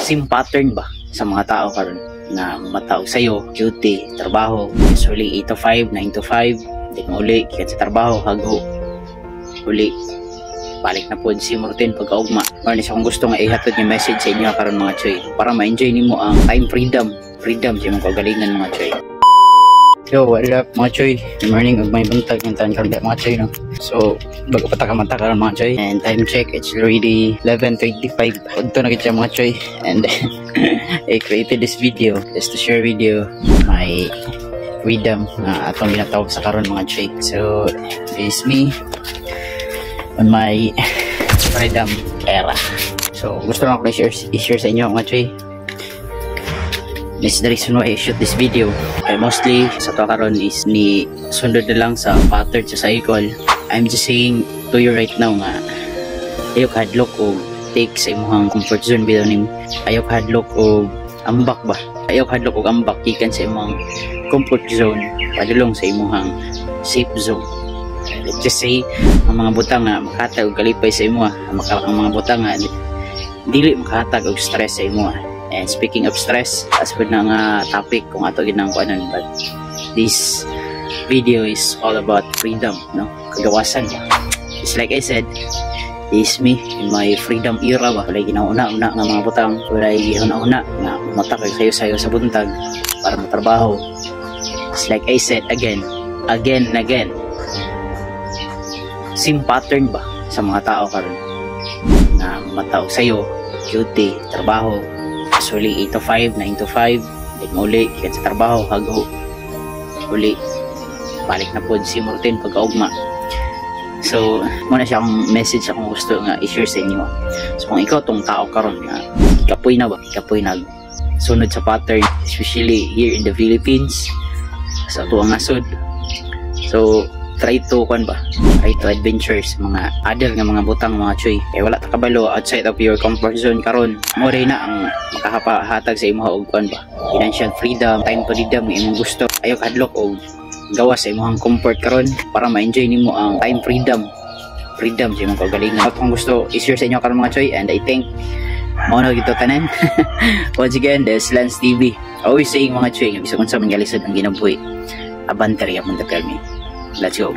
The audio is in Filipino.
same pattern ba sa mga tao karon na matao sa'yo, duty, trabaho, usually 8 to 5, 9 to 5, di mo uli, kaya sa trabaho, hago, uli, balik na po si routine pagkaugma. Or nisa kung gusto nga ihatod yung message sa inyo karon mga choy, para ma-enjoy nimo ang time freedom sa imong kagalingan mga choy. Yo, what up mga choy? Good morning, ug may buntag yung tanan karon mga choy, no? So, bago pa takamata karon mga choy, and time check, it's already 11:25. Udto na kita mga choy, and I created this video just to share with you my freedom na atong ginatawag sa karon mga choy. So, this is me on my freedom era. So, gusto lang ako i-share sa inyo mga choy. This is the reason why I shoot this video. Mostly sa to karon is ni sundod na lang sa pattern sa cycle. I'm just saying to you right now nga ayaw hadlok o take sa imong comfort zone bitaw ning ayaw hadlok o ambak ba. Ayaw hadlok o ambak gikan sa imong comfort zone padulong sa imong safe zone. Let's just say ang mga butang nga makatag og kalipay sa imo, ang mga butang nga dili makatag og stress sa imo. And speaking of stress, as per na nga topic kung ato ginang kuanan, but this video is all about freedom, no? Kagawasan. Just like I said, this is me in my freedom era ba. Walay ginauna-una nga mga butang, walay ginauna-una nga matakag sayo-sayo sa buntag para matrabaho. Just like I said again and again, same pattern ba sa mga tao karon na matao sayo, duty, trabaho, usually 8 to 5, 9 to 5, di mo uli, kaya sa trabaho, hago, uli, balik na po si routine pagkaugma. So, muna siya akong message akong gusto nga i-share sa inyo. So, kung ikaw tong tao karon nga, ikapoy na ba? Ikapoy nag sunod sa pattern, especially here in the Philippines, sa tuwang nasod. So, try to adventures mga other nga mga butang mga choy, kaya wala ta kabalo outside of your comfort zone karon. Mo rin na ang makahatag sa imong og kuan ba, financial freedom, time freedom nga imong gusto. Ayaw kadlok og gawas sa imong comfort karon para ma-enjoy nimo ang time freedom sa imong kagalingan. Kung gusto i-share sa inyo karon mga choy, and I think mao na gito tanan. Once again, this is Lance TV, always saying mga choy, bisag unsa man galisod ang ginabuhi, abanteri among the me. Let's go.